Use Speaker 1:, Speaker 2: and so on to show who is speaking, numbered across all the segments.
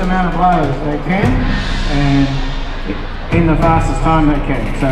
Speaker 1: amount of blows they can and in the fastest time they can. So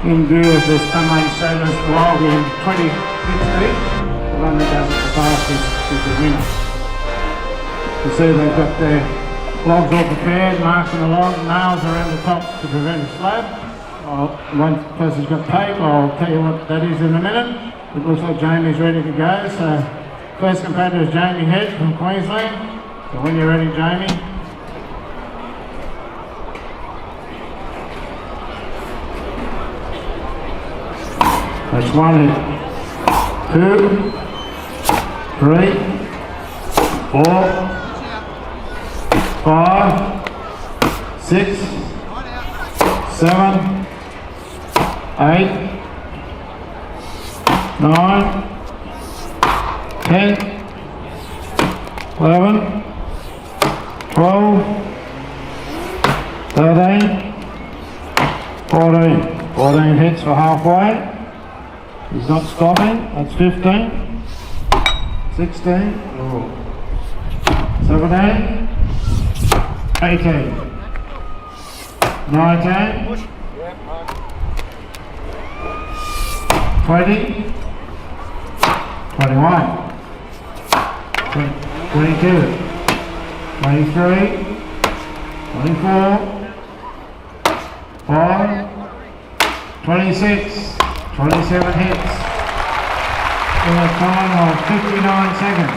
Speaker 1: in view of this Challange Sailors log in 20 hits each, the one that does it the fastest is the winner. You see they've got their logs all prepared, marking the log, nails around the top to prevent a slab. One person's got tape, I'll tell you what that is in a minute. It looks like Jamie's ready to go. So first competitor is Jamie Head from Queensland. So when you're ready, Jamie. That's 1 hit. 2, 3, 4, 5, 6, 7, 8, 9, 10, 11, 12, 13, 14. 14 hits for halfway. He's not stopping. That's 15, 16, 17, 18, 19, 20, 21, 22, 23, 24, 5, 26, 27 hits in a time of 59 seconds.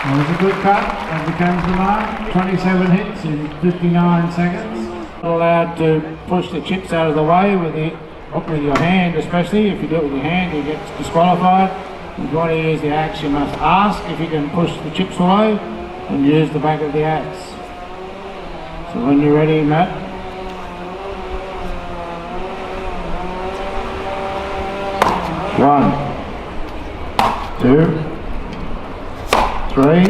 Speaker 1: That was a good cut. That becomes the mark. 27 hits in 59 seconds. Allowed to push the chips out of the way with your hand, especially. If you do it with your hand, you get disqualified. If you want to use the axe, you must ask if you can push the chips away and use the back of the axe. So when you're ready, Matt. 1, 2, 3,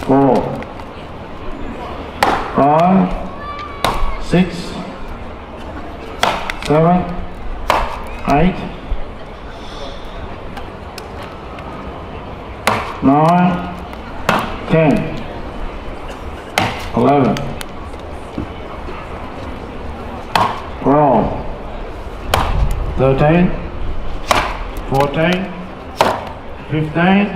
Speaker 1: 4, 5, 6, 7, 8, 9, 10, 11, 12, 13, 14, 15,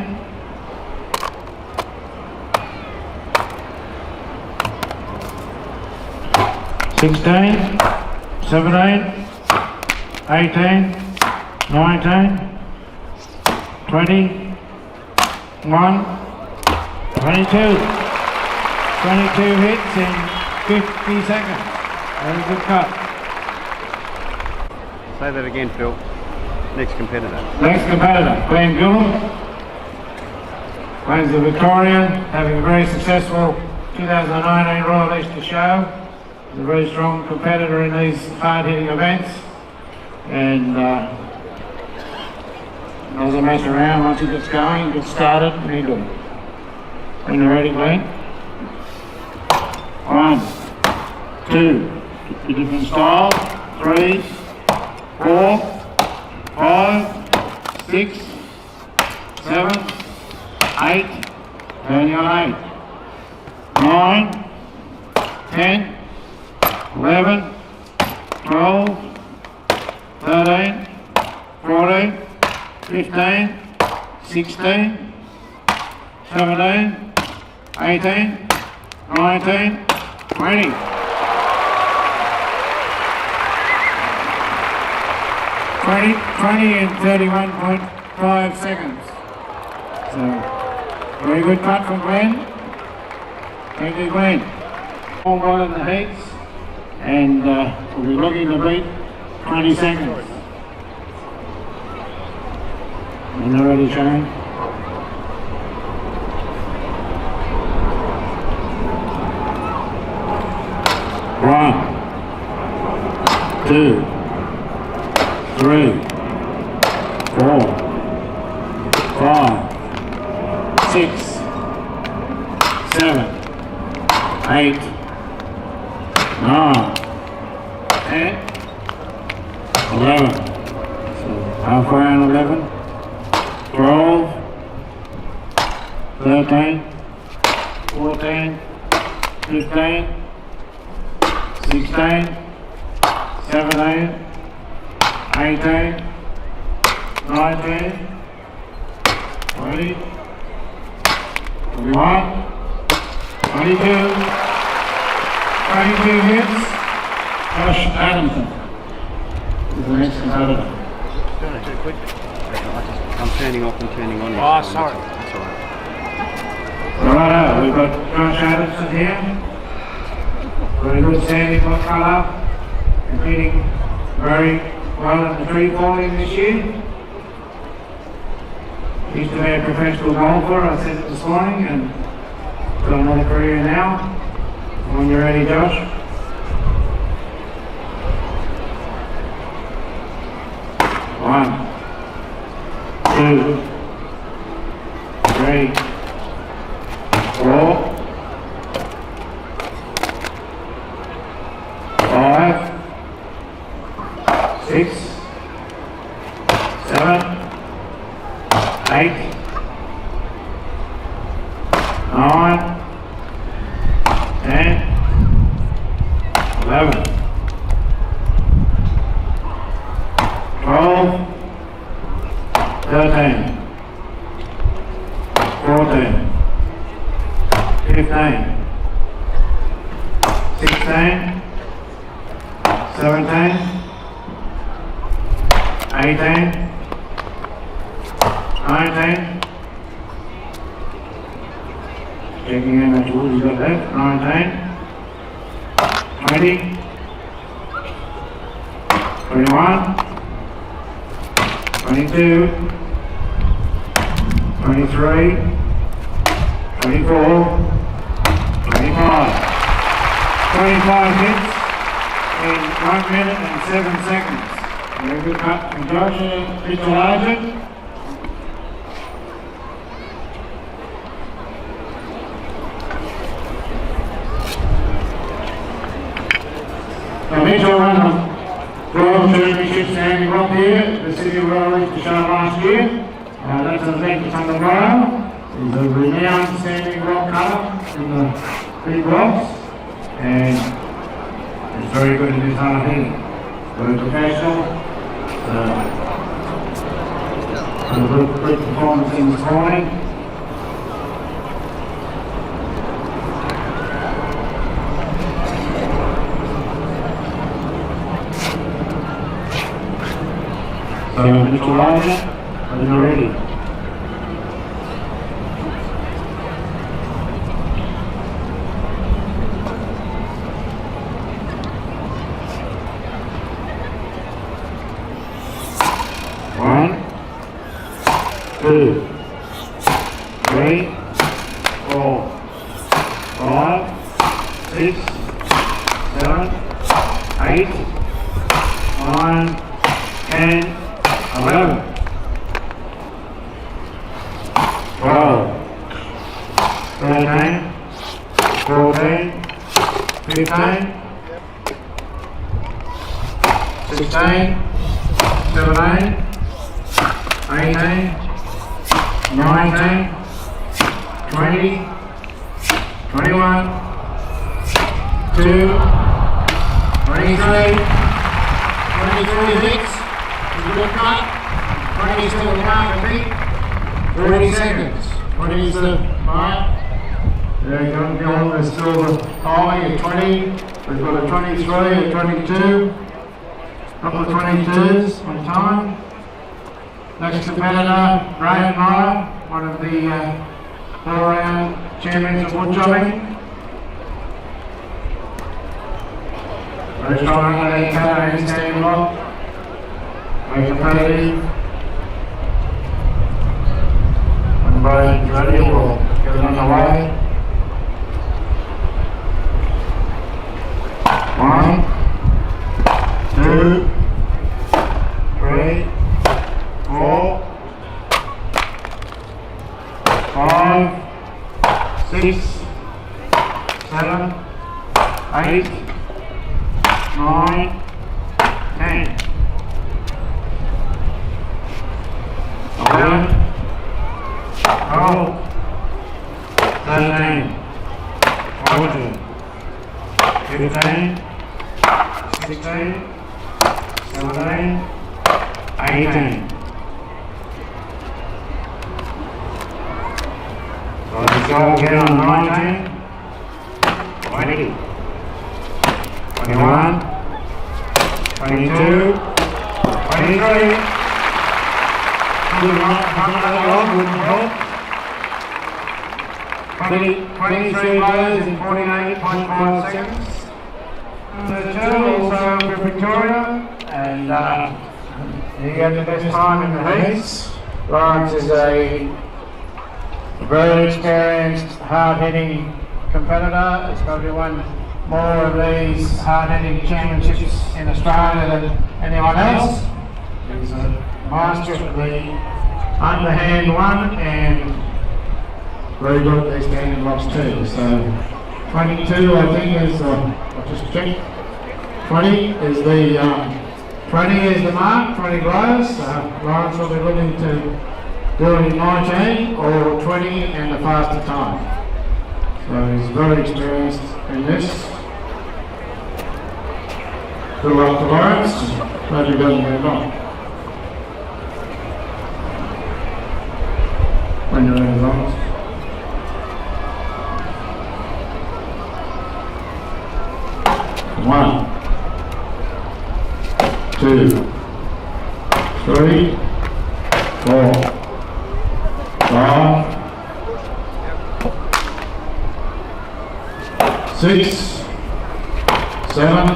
Speaker 1: 16, 17, 18, 19, 20, 1, 22. 22 hits in 50 seconds. Very good cut.
Speaker 2: Say that again, Phil. Next competitor.
Speaker 1: Next competitor, Glenn Gillum. Glenn's a Victorian, having a very successful 2019 Royal Easter Show. He's a very strong competitor in these hard-hitting events. And doesn't mess around. Once he gets going, gets started, and he does. When you're ready, Glenn. 1, 2, different style. 3, 4, 5, 6, 7, 8, turn your 8, 9, 10, 11, 12, 13, 14, 15, 16, 17, 18, 19, 20. 20 and 31.5 seconds. So, very good cut from Glenn. Thank you, Glenn. All one in the heats, and we'll be looking to beat 20 seconds. When you're ready, Shane. One, 2, 3, 4, 5, 6, 7, 8, 9, 10, 11. So halfway on 11, 12, 13, 14, 15, 16, 17, 18, 19, 20, 21, 22, 22 hits. Josh Adamson is the next competitor.
Speaker 2: Don't I do it quick? I'm turning off and turning on.
Speaker 3: Oh, sorry.
Speaker 2: That's all right.
Speaker 1: Righto, we've got Josh Adamson here. Very good standing block colour, competing very well in the tree falling this year. He used to be a professional golfer, I said it this morning, and got another career now. When you're ready, Josh. One, 2, 3, 4, 5, 6, 7, 8, 9, 10, 11, 12, 13, 14, 15, 16, 17, 18, 19, checking in how much wood you got left, 19, 20, 21, 22, 23, 24, 25. 25 hits in 1 minute and 7 seconds. Very good cut from Josh and Challange. Now Mitchell won the World Championship standing rock here at the City of Challange to show last year. That's an event that's underway. He's a renowned standing rock cutter in the big rocks, and he's very good in his hard hitting. Very professional. Had a good performance in this morning. So, Mr. Ryder, are you ready? One, 2, 3, 4, 5, 6, 7, 8, 9, 10, 11, 12, 13, 14, 15, 16, 17, 18, 19, 20, 21, 22, 23, 23 hits. Good cut. 20 is still the mark, I think. 30 seconds. 20 is the mark. There you go. There's still the high at 20. We've got a 23, a 22. Couple of 22s on time. Next competitor, Graham Meyer, one of the all-round champions of wood chopping. Very strong underneath cutter and standing block. Very competitive. When everybody's ready, we'll get it on the way. 1, 2, 3, 4, 5, 6, 7, 8, 9, 10. 11, 12, 13, 14, 15, 16, 17, 18. So let's go again on 19, 20, 21, 22, 23. 23 blows in 48.5 seconds. The two also for Victoria, and he had the best time in the heats. Lawrence is a very experienced, hard-hitting competitor. He's probably won more of these hard-hitting championships in Australia than anyone else. He's a master of the underhand one and very good at these standing blocks too. So 22 I think is, I'll just check, 20 is the mark, 20 blows. Lawrence will be looking to do it in 19 or 20 and the faster time. So he's very experienced in this. Good luck to Lawrence, hope he doesn't move on. When you're ready, Lawrence. One, 2, 3, 4, 5, 6, 7,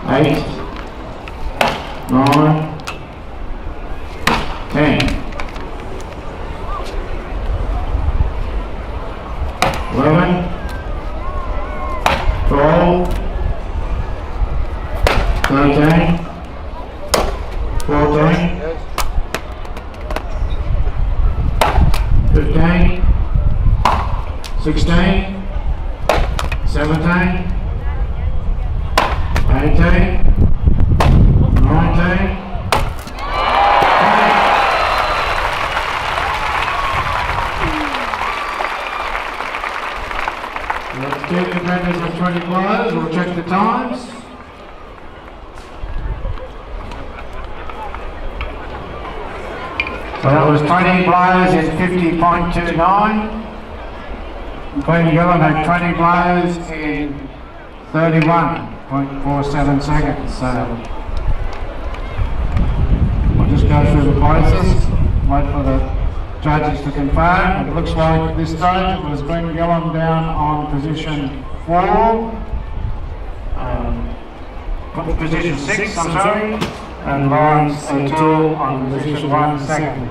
Speaker 1: 8, 9, 10. 11, 12, 13, 14, 15, 16, 17, 18, 19, let's take the members of 20 blows, we'll check the times. So that was 20 blows in 50.29. Queen Gillen had 20 blows in 31.47 seconds. So we'll just go through the places, wait for the judges to confirm. It looks like at this stage it was Queen Gillen down on position 4, position 6, I'm sorry, and Lawrence O'Toole on position 1 second.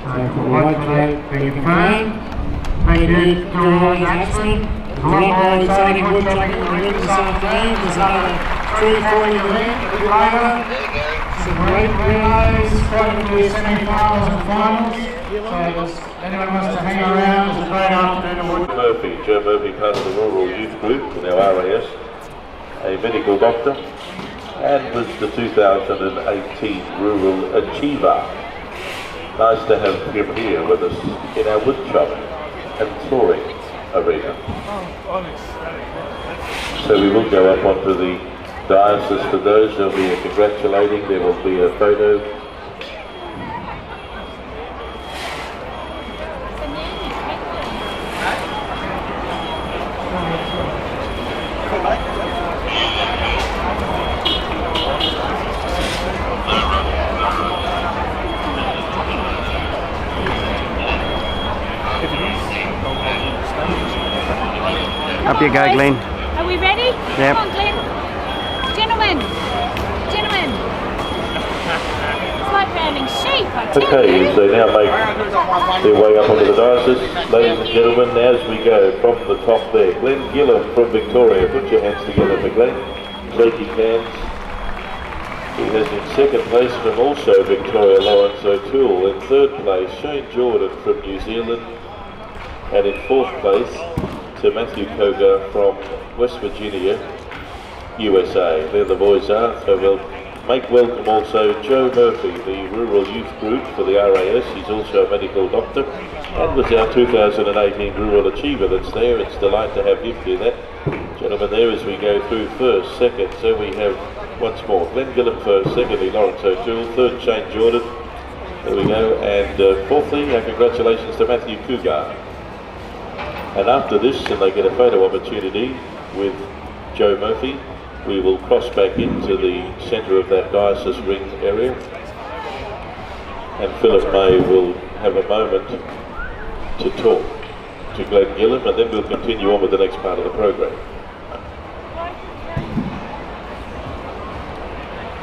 Speaker 1: So we'll wait for that to be confirmed. Thank you to all the action. A lot more exciting wood chopping in the ring this afternoon. There's another 3-4 event a bit later. Some great relays, quite a few semi-finals and finals. So if anyone wants to hang around, it's a great afternoon.
Speaker 3: Joe Murphy, part of the Rural Youth Group in our RAS, a medical doctor, and was the 2018 Rural Achiever. Nice to have him here with us in our woodshop and touring arena. So we will go up onto the dais for those. There'll be a congratulating, there will be a photo.
Speaker 2: Up you go, Glenn.
Speaker 4: Are we ready?
Speaker 2: Yep.
Speaker 4: Come on, Glenn. Gentlemen. Gentlemen. It's like rounding sheep, I tell
Speaker 3: Okay,
Speaker 4: you.
Speaker 3: so now make their way up onto the dais. Ladies and gentlemen, as we go from the top there, Glenn Gillen from Victoria. Put your hands together for Glenn. Shaking hands. He has in second place from also Victoria, Lawrence O'Toole. In third place, Shane Jordan from New Zealand. And in fourth place, to Matthew Koga from West Virginia, USA. There the boys are, so we'll Make welcome also Joe Murphy, the Rural Youth Group for the RAS. He's also a medical doctor and was our 2018 Rural Achiever that's there. It's a delight to have him do that. Gentlemen there as we go through first, second, so we have once more Glenn Gillum first, secondly Lawrence O'Toole, third Shane Jordan, there we go, and fourthly our congratulations to Matthew Cougar. And after this, and they get a photo opportunity with Joe Murphy, we will cross back into the centre of that diocese ring area, and Philip May will have a moment to talk to Glenn Gillum, and then we'll continue on with the next part of the program.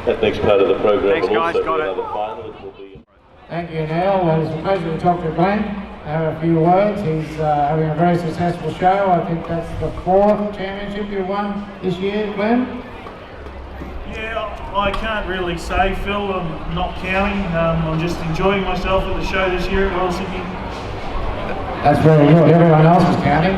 Speaker 3: That next part of the program will also be another final. It will be.
Speaker 1: Thank you, Neil. Well, it's a pleasure to talk to Glenn. Have a few words. He's having a very successful show. I think that's the 4th championship you won this year, Glenn.
Speaker 5: Yeah, I can't really say, Phil. I'm not counting. I'm just enjoying myself at the show this year at Royal Sydney.
Speaker 1: That's very good. Everyone else is counting.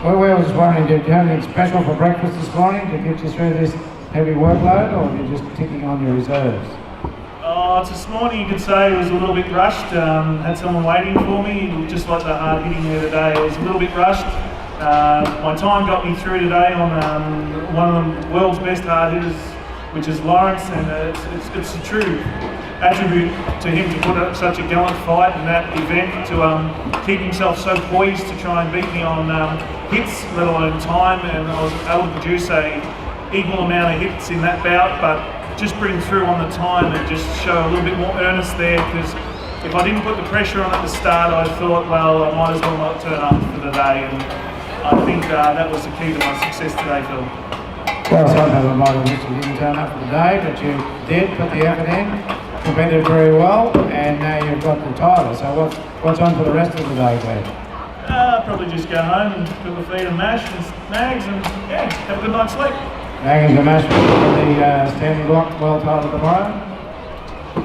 Speaker 1: We were just wondering, did you have anything special for breakfast this morning to get you through this heavy workload, or are you just ticking on your reserves?
Speaker 5: This morning you could say it was a little bit rushed. Had someone waiting for me, just like the hard hitting there today. I was a little bit rushed. My time got me through today on one of the world's best hard hitters, which is Lawrence, and it's a true attribute to him to put up such a gallant fight in that event, to keep himself so poised to try and beat me on hits, let alone time, and I was able to produce a equal amount of hits in that bout, but just bring through on the time and just show a little bit more earnest there, because if I didn't put the pressure on at the start, I thought, well, I might as well not turn up for the day, and I think that was the key to my success today, Phil.
Speaker 1: Well, sometimes I might have wished you didn't turn up for the day, but you did put the effort in, competed very well, and now you've got the title. So what's on for the rest of the day, Glenn?
Speaker 5: Probably just go home and cook a feed and mash and snags, and yeah, have a good night's sleep.
Speaker 1: Maggins the match for the standing block world title tomorrow.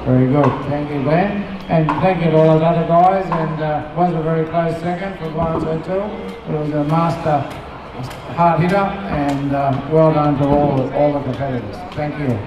Speaker 1: Very good. Thank you, Glenn. And thank you to all those other guys. And was a very close second for Lawrence O'Toole. It was a master hard hitter, and well done to all the competitors. Thank you.